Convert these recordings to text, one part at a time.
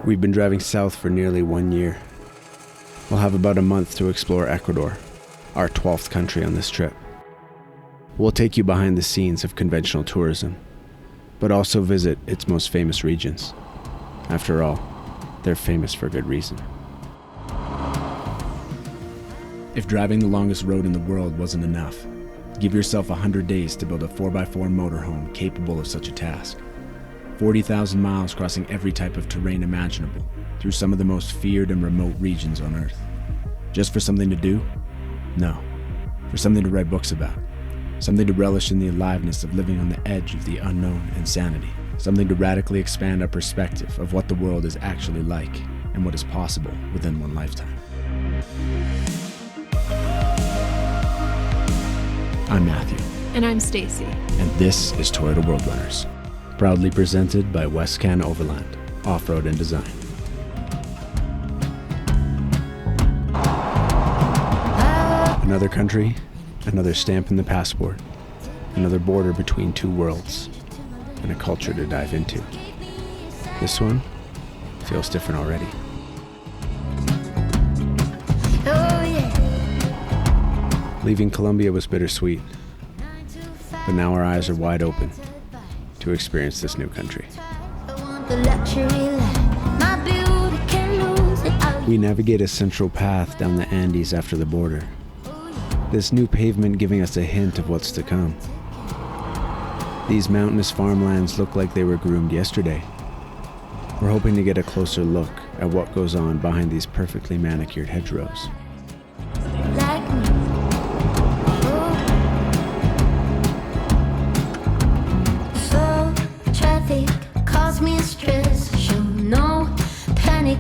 We've been driving south for nearly 1 year. We'll have about a month to explore Ecuador, our 12th country on this trip. We'll take you behind the scenes of conventional tourism, but also visit its most famous regions. After all, they're famous for good reason. If driving the longest road in the world wasn't enough, give yourself 100 days to build a 4x4 motorhome capable of such a task. 40,000 miles crossing every type of terrain imaginable through some of the most feared and remote regions on Earth. Just for something to do? No. For something to write books about. Something to relish in the aliveness of living on the edge of the unknown insanity. Something to radically expand our perspective of what the world is actually like and what is possible within one lifetime. I'm Matthew. And I'm Stacy. And this is Toyota World Runners, proudly presented by Westcan Overland, Off-Road and Design. Another country, another stamp in the passport, another border between two worlds, and a culture to dive into. This one feels different already. Leaving Colombia was bittersweet, but now our eyes are wide open to experience this new country. We navigate a central path down the Andes after the border, this new pavement giving us a hint of what's to come. These mountainous farmlands look like they were groomed yesterday. We're hoping to get a closer look at what goes on behind these perfectly manicured hedgerows.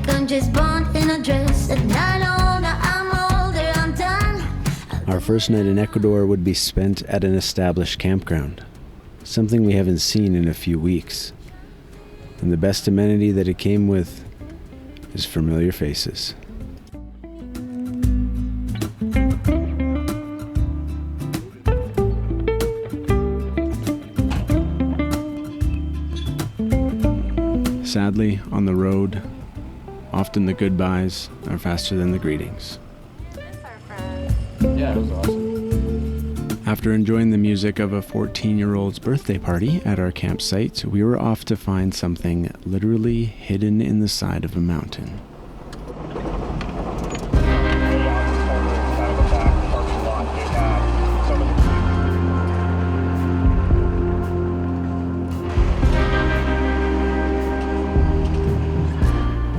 I'm just born in a dress, and I know that I'm older, I'm done. Our first night in Ecuador would be spent at an established campground, something we haven't seen in a few weeks. And the best amenity that it came with is familiar faces. Sadly, on the road, often the goodbyes are faster than the greetings. Yeah, it was awesome. After enjoying the music of a 14-year-old's birthday party at our campsite, we were off to find something literally hidden in the side of a mountain.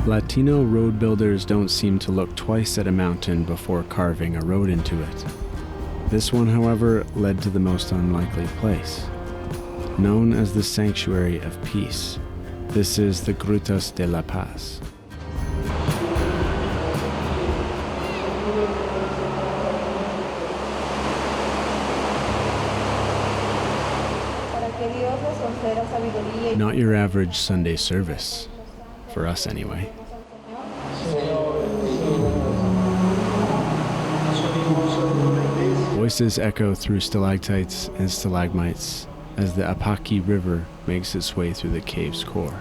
Latino road builders don't seem to look twice at a mountain before carving a road into it. This one, however, led to the most unlikely place. Known as the Sanctuary of Peace, this is the Grutas de la Paz. Not your average Sunday service. For us, anyway. Voices echo through stalactites and stalagmites as the Apaki River makes its way through the cave's core.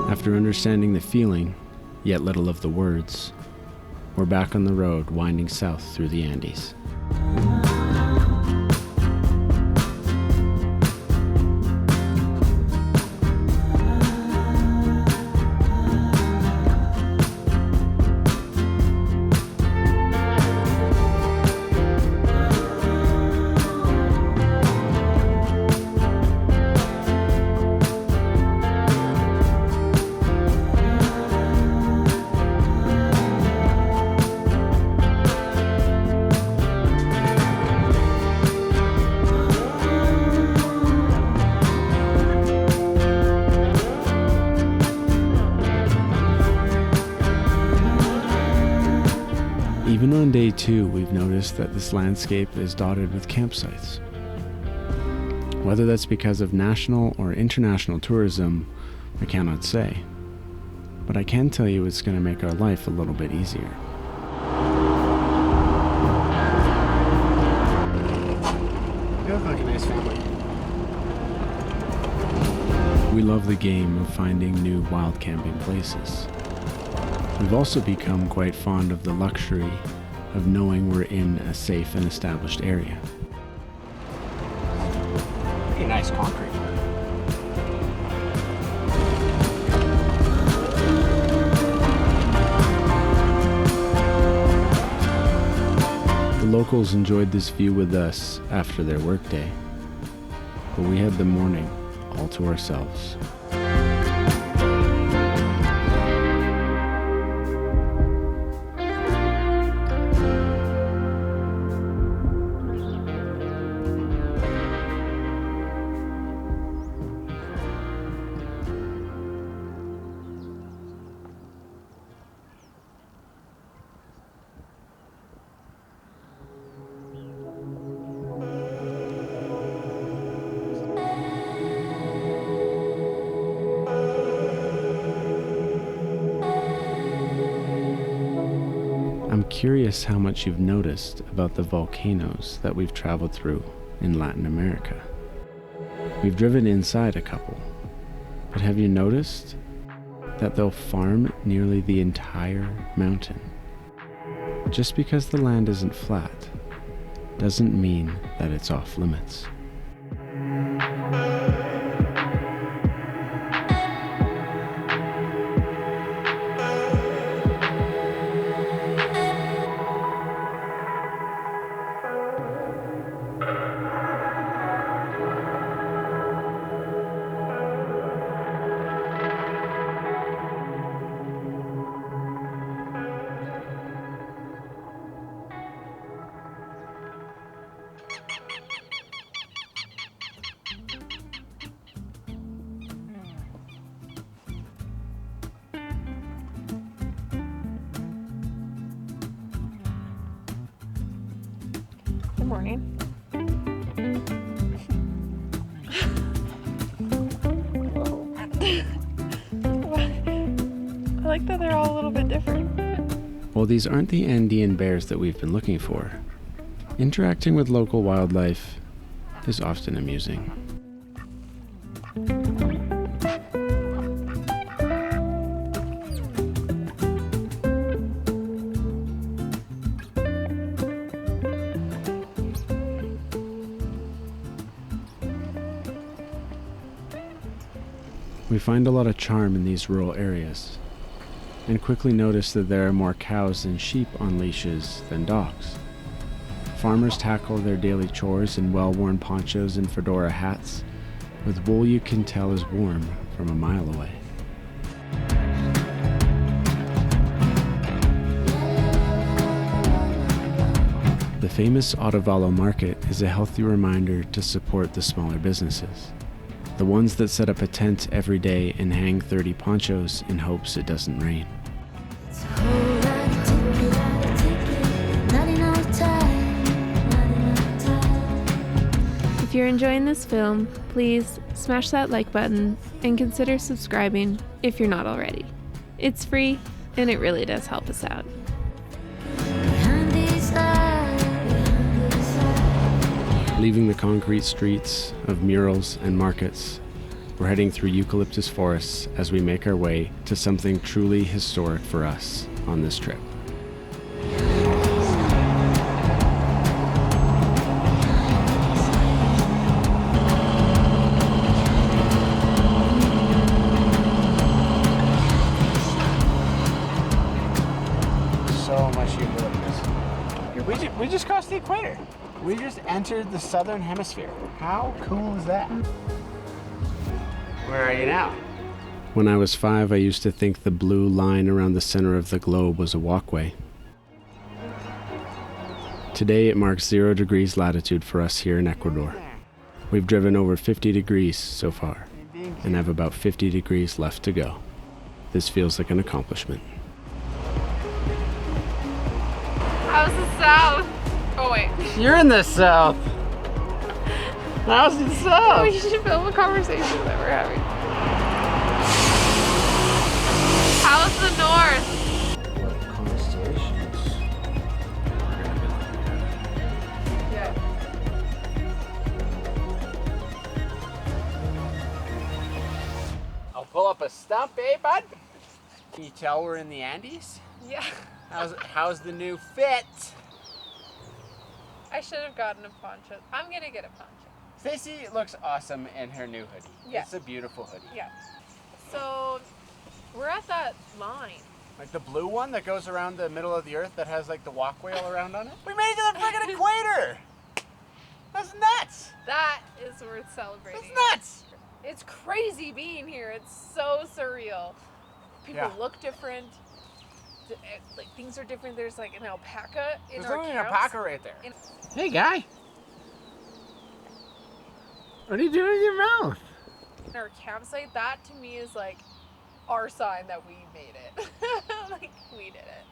After understanding the feeling, yet little of the words, we're back on the road winding south through the Andes. Even on day 2, we've noticed that this landscape is dotted with campsites. Whether that's because of national or international tourism, I cannot say. But I can tell you it's going to make our life a little bit easier. You look like a nice family. We love the game of finding new wild camping places. We've also become quite fond of the luxury of knowing we're in a safe and established area. Pretty nice concrete. The locals enjoyed this view with us after their workday, but we had the morning all to ourselves. I'm curious how much you've noticed about the volcanoes that we've traveled through in Latin America. We've driven inside a couple, but have you noticed that they'll farm nearly the entire mountain? Just because the land isn't flat doesn't mean that it's off limits. Good morning. I like that they're all a little bit different. While these aren't the Andean bears that we've been looking for, interacting with local wildlife is often amusing. We find a lot of charm in these rural areas, and quickly notice that there are more cows and sheep on leashes than dogs. Farmers tackle their daily chores in well-worn ponchos and fedora hats, with wool you can tell is warm from a mile away. The famous Otavalo market is a healthy reminder to support the smaller businesses. The ones that set up a tent every day and hang 30 ponchos in hopes it doesn't rain. It's a whole lot of ticket, not enough time, not enough time. If you're enjoying this film, please smash that like button and consider subscribing if you're not already. It's free and it really does help us out. Behind these eyes, Leaving the concrete streets of murals and markets, we're heading through eucalyptus forests as we make our way to something truly historic for us on this trip. So much eucalyptus. We just crossed the equator. We just entered the southern hemisphere. How cool is that? Where are you now? When I was 5, I used to think the blue line around the center of the globe was a walkway. Today it marks 0 degrees latitude for us here in Ecuador. We've driven over 50 degrees so far, and have about 50 degrees left to go. This feels like an accomplishment. How's the south? Oh wait. You're in the south. How's the south? We should film a conversation that we're having. the north. What constellations? Yeah. I'll pull up a stump, eh, bud? Can you tell we're in the Andes? Yeah. How's the new fit? I should have gotten a poncho. I'm gonna get a poncho. Stacy looks awesome in her new hoodie. Yeah. It's a beautiful hoodie. Yeah. So we're at that line. Like the blue one that goes around the middle of the earth that has like the walkway all around on it. We made it to the friggin' equator! That's nuts! That is worth celebrating. That's nuts! It's crazy being here. It's so surreal. People Yeah. look different. Like things are different. There's like an alpaca in There's our only an camps. alpaca right there. In- Hey, guy. What are you doing with your mouth? In our campsite, that to me is like our sign that we made it. Like we did it.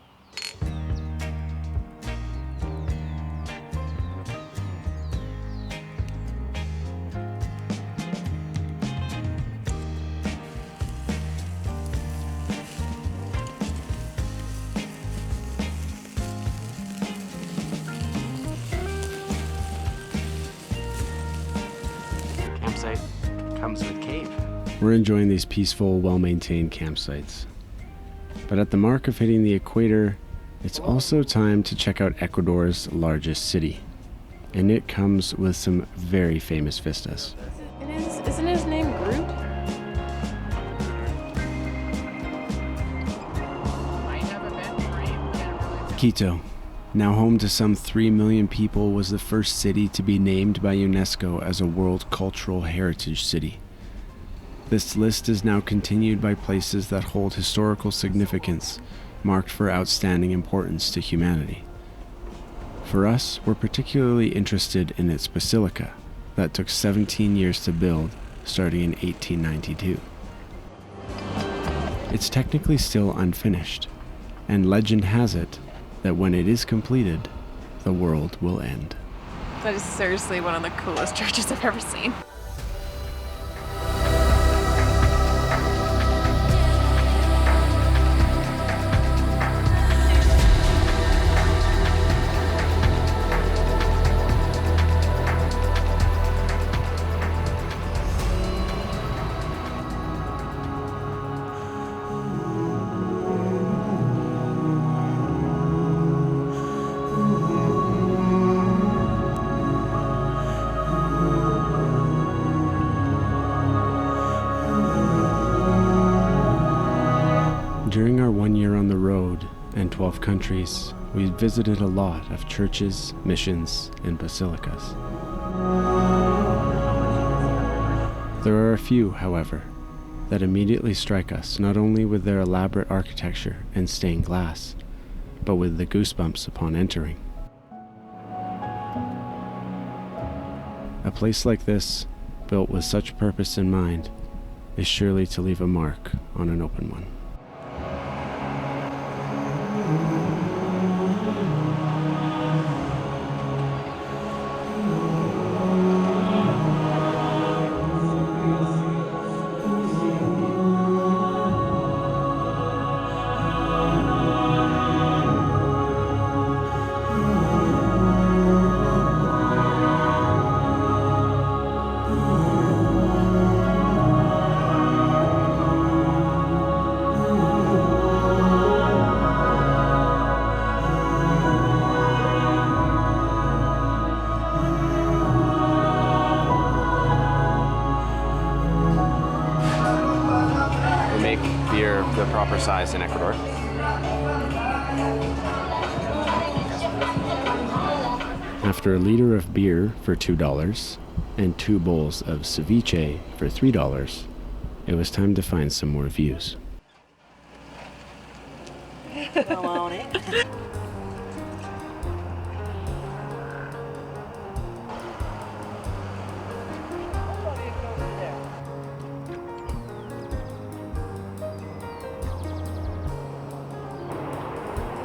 Campsite comes with cave. We're enjoying these peaceful, well-maintained campsites. But at the mark of hitting the equator, it's also time to check out Ecuador's largest city. And it comes with some very famous vistas. Isn't his name Groot? Might have a bent frame. Can't really. Quito, now home to some 3 million people, was the first city to be named by UNESCO as a World Cultural Heritage City. This list is now continued by places that hold historical significance, marked for outstanding importance to humanity. For us, we're particularly interested in its basilica, that took 17 years to build, starting in 1892. It's technically still unfinished, and legend has it that when it is completed, the world will end. That is seriously one of the coolest churches I've ever seen. During our 1 year on the road and 12 countries, we visited a lot of churches, missions, and basilicas. There are a few, however, that immediately strike us not only with their elaborate architecture and stained glass, but with the goosebumps upon entering. A place like this, built with such purpose in mind, is surely to leave a mark on an open one. Beer the proper size in Ecuador. After a liter of beer for $2 and 2 bowls of ceviche for $3, it was time to find some more views.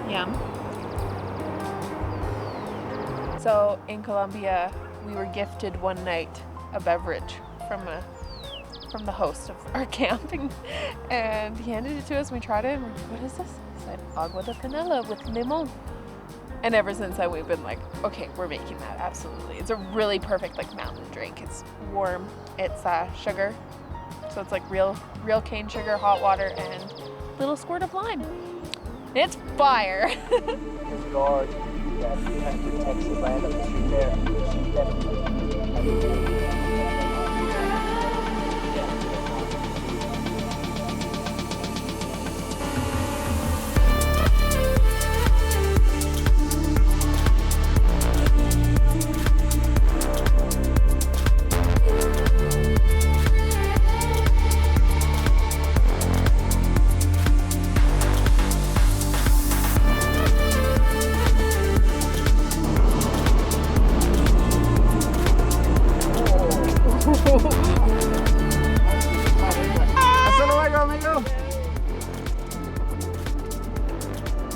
Yum. So in Colombia, we were gifted one night a beverage from a from the host of our camping, and he handed it to us and we tried it and we're like, what is this? He said, agua de panela with limon. And ever since then we've been like, okay, we're making that, absolutely. It's a really perfect like mountain drink. It's warm, it's sugar. So it's like real cane sugar, hot water, and a little squirt of lime. It's fire. His guard that protects the land of the street there.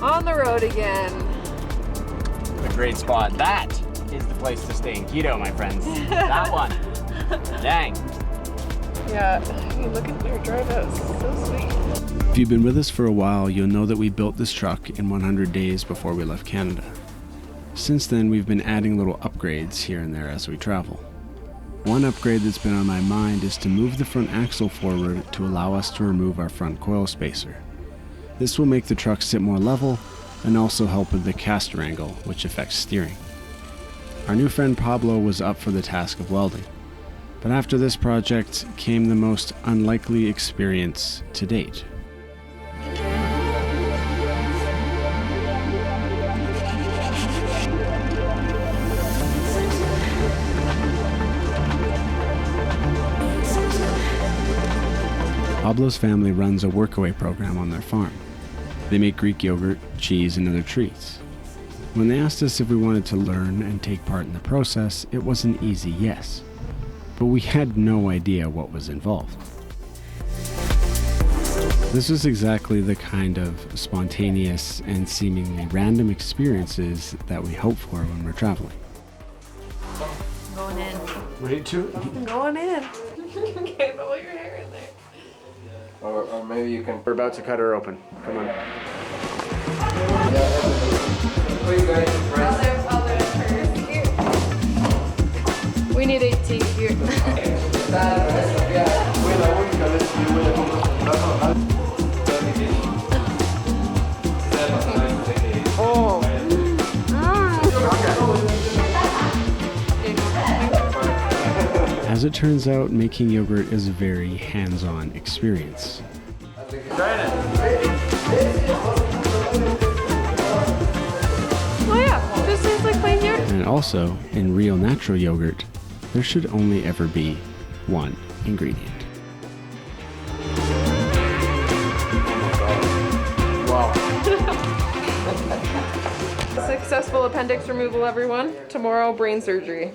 On the road again. A great spot. That is the place to stay in Quito, my friends. That one. Dang. Yeah, I mean, look at their drive out. It's so sweet. If you've been with us for a while, you'll know that we built this truck in 100 days before we left Canada. Since then, we've been adding little upgrades here and there as we travel. One upgrade that's been on my mind is to move the front axle forward to allow us to remove our front coil spacer. This will make the truck sit more level and also help with the caster angle, which affects steering. Our new friend Pablo was up for the task of welding, but after this project came the most unlikely experience to date. Pablo's family runs a workaway program on their farm. They make Greek yogurt, cheese, and other treats. When they asked us if we wanted to learn and take part in the process, it was an easy yes. But we had no idea what was involved. This was exactly the kind of spontaneous and seemingly random experiences that we hope for when we're traveling. Going in. Ready to? Going in. Get all your hair in there. Or maybe you can. We're about to cut her open. Come on. We need 18 here. Oh. As it turns out, making yogurt is a very hands-on experience. Oh yeah, this tastes like plain yogurt. And also, in real natural yogurt, there should only ever be one ingredient. Successful appendix removal, everyone. Tomorrow, brain surgery.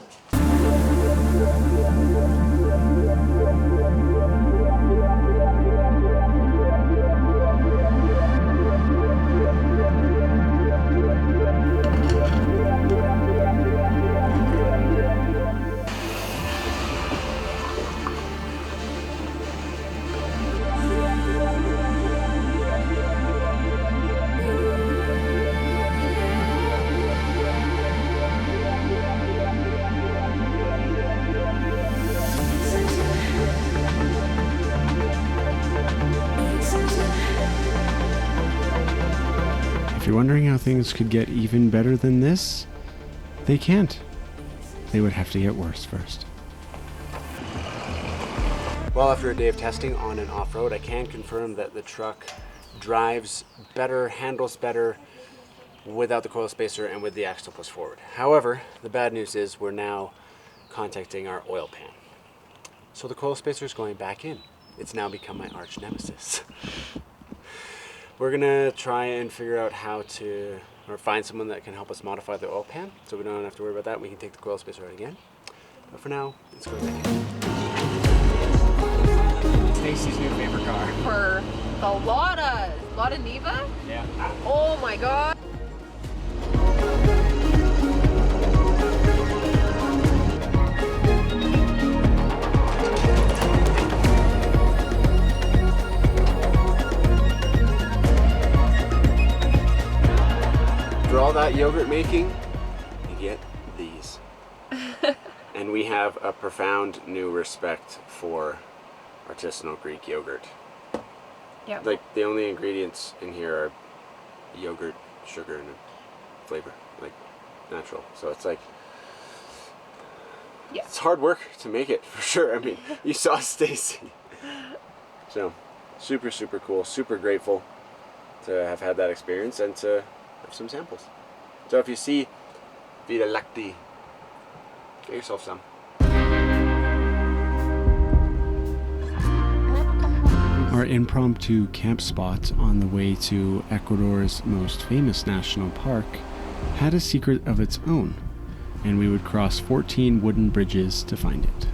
If you're wondering how things could get even better than this, they can't. They would have to get worse first. Well, after a day of testing on and off-road, I can confirm that the truck drives better, handles better without the coil spacer and with the axle pushed forward. However, the bad news is we're now contacting our oil pan. So the coil spacer is going back in. It's now become my arch nemesis. We're gonna try and figure out how to, or find someone that can help us modify the oil pan so we don't have to worry about that. We can take the coil spacer out again. But for now, it's going back in. Stacy's new favorite car. For the Lotta Neva? Yeah. Oh my god. want yogurt making, you get these. And we have a profound new respect for artisanal Greek yogurt. Yeah. Like, the only ingredients in here are yogurt, sugar, and flavor, like natural. So it's like, Yeah. it's hard work to make it, for sure. I mean, you saw Stacy. So, super, super cool. Super grateful to have had that experience and to have some samples. So if you see Vita Lacti, get yourself some. Our impromptu camp spot on the way to Ecuador's most famous national park had a secret of its own, and we would cross 14 wooden bridges to find it.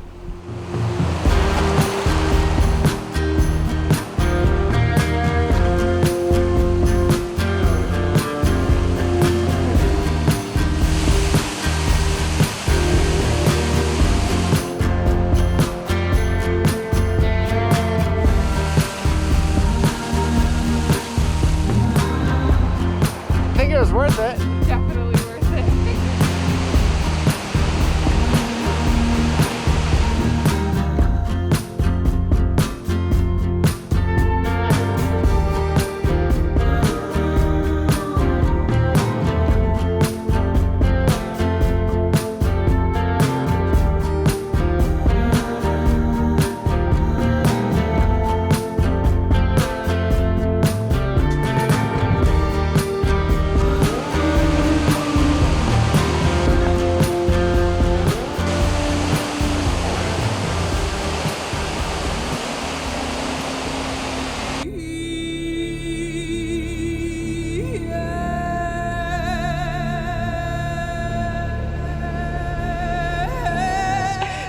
I think it was worth it. Definitely worth it.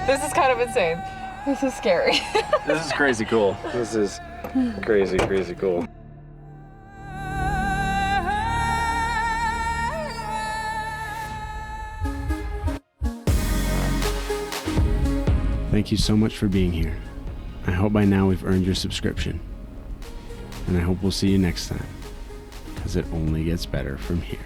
This is kind of insane. This is scary. This is crazy cool. This is crazy, crazy cool. Thank you so much for being here. I hope by now we've earned your subscription. And I hope we'll see you next time, because it only gets better from here.